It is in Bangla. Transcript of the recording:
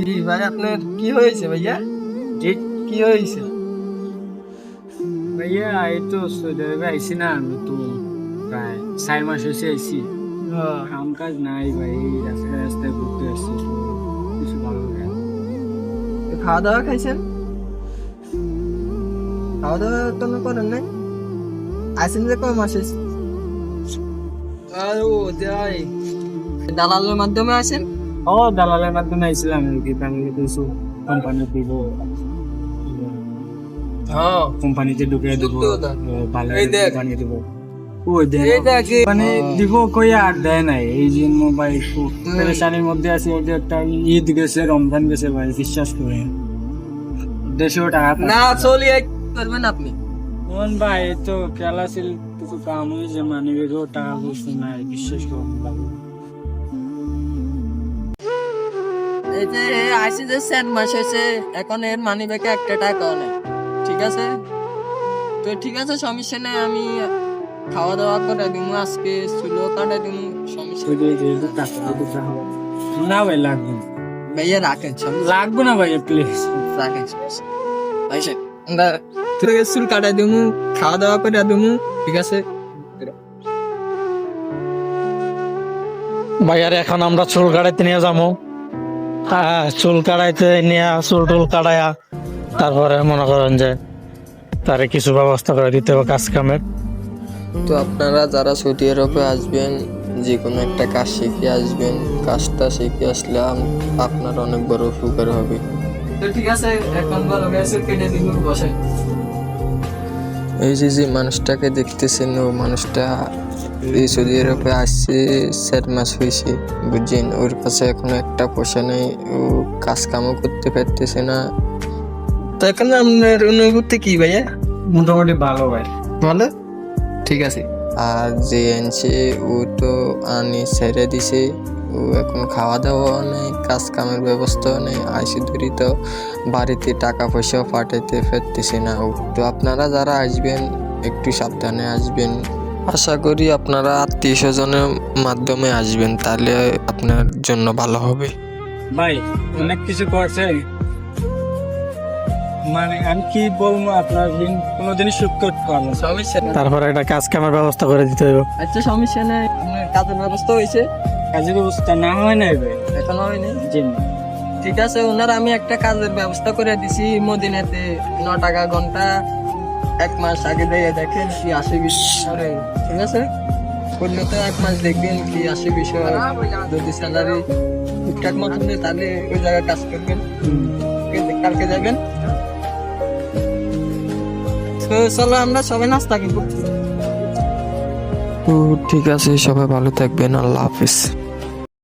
কি ভাই আপনার কি হয়েছে ভাইয়া? জি কি হয়েছে? ভাইয়া এই তো সৌদি আরবে আইসি না, আমি তো প্রায় 4 মাস হয়েছে আইসি। কাম কাজ নাই ভাই, রাস্তায় রাস্তায় ঘুরতে আসছি, কিছু ভালো লাগে না। খাওয়া দাওয়া খাইছেন? খাওয়া দাওয়া কোনো করেন নাই? আইসেন যে কয় মাস হয়েছে? যাই দালালের মাধ্যমে আসেন? ও দালালের মাধ্যমে আইছিলাম আর কি, ফ্যামিলি কিছু কোম্পানি দিব, হ্যাঁ কোম্পানিতে ঢুকে দেবো, ভালো এই দেখ। কোম্পানি দেবো। মানে দিব কই আর দেয় নাই, এই জন্য ভাই একটু পেরেশানির মধ্যে আছি। ওই যে একটা ঈদ গেছে, রমজান গেছে ভাই, বিশ্বাস করে দেশেও টাকা না চলিয়ে করবেন আপনি। মোহন ভাই এই তো খেলা ছিল, কিছু কাম হয়েছে, মানে বেরো টাকা পয়সা নাই, বিশ্বাস করুন ভাই। এই যে আইসি যে 4 মাস হয়েছে, এখন এর মানি ব্যাগে 1 টাকাও নেই। ঠিক আছে তো ঠিক আছে, সমস্যা নেই, আমি খাওয়া দাওয়া করে দিব, আজকে চুলো কাটা দিব, সমস্যা ওই নেই। যে টাকা পয়সা হবে না ভাই, লাগবে না। ভাইয়া রাখেন, লাগবে না ভাই, প্লিজ রাখেন ভাই সাহেব, আমরা ঠিক আছে চুল কাটা দিব, খাওয়া দাওয়া করে দিব, ঠিক আছে। ভাইয়ার এখন আমরা চুল কাটাইতে নিয়ে যাবো। হ্যাঁ, চুল কাটাইতে নিয়ে চুল টুল কাটাইয়া তারপরে মনে করেন যে তারে কিছু ব্যবস্থা করে দিতে হবে কাজ কামের। তো আপনারা যারা সৌদি আরবে আসবেন, যে কোনো একটা কাজ শিখে আসবেন, কাজটা শিখে আসলে আপনার অনেক বড় উপকার হবে। তো ঠিক আছে, এখন ভালো গেছে, কেটে দিন, বসে। এই যে মানুষটাকে দেখতেছেন, ও মানুষটা এই সৌদি আরবে আসছে 4 মাস হয়েছে, বুঝছেন। ওর কাছে এখনো একটা পয়সা নেই, ও কাজ কামও করতে পারতেছে না। তো এখন আপনার অনুভূতি কি ভাইয়া? মোটামুটি ভালো ভাই। ভালো, ঠিক আছে। আর যে আনছে ও তো আনি ছেড়ে দিছে, ও এখন খাওয়া দাওয়া নেই, কাজ কামের ব্যবস্থাও নেই, আইসি ধরি তো বাড়িতে টাকা পয়সাও পাঠাইতে পারতেছে না ও। তো আপনারা যারা আসবেন একটু সাবধানে আসবেন, আশা করি আপনারা আত্মীয় স্বজনের মাধ্যমে আসবেন, তাহলে আপনার জন্য ভালো হবে। ভাই অনেক কিছু করছে, মানে আমি কি বলবো, আপনার ঋণ কোনোদিনই শোধ করতে পারবো না। সমস্যা নেই, তারপরে একটা কাজ কামের ব্যবস্থা করে দিতে হবে। আচ্ছা সমস্যা নেই, আপনার কাজের ব্যবস্থা হয়েছে? কাজের অবস্থা না হয় নাই ভাই, এখনো হয়নি? জি না। ঠিক আছে, ওনার আমি একটা কাজের ব্যবস্থা করে দিছি মদিনাতে, 9 টাকা ঘন্টা, 1 মাস আগে দিয়ে দেখেন কি আসে বিষয়। ঠিক আছে, করলে তো 1 মাস দেখবেন কি আসে বিষয়। যদি স্যালারি ঠিকঠাক মতন দেয় তাহলে ওই জায়গায় কাজ করবেন, কালকে যাবেন। তো চলো আমরা সবাই নাস্তা করবো। তো ঠিক আছে, সবাই ভালো থাকবেন, আল্লাহ হাফিজ।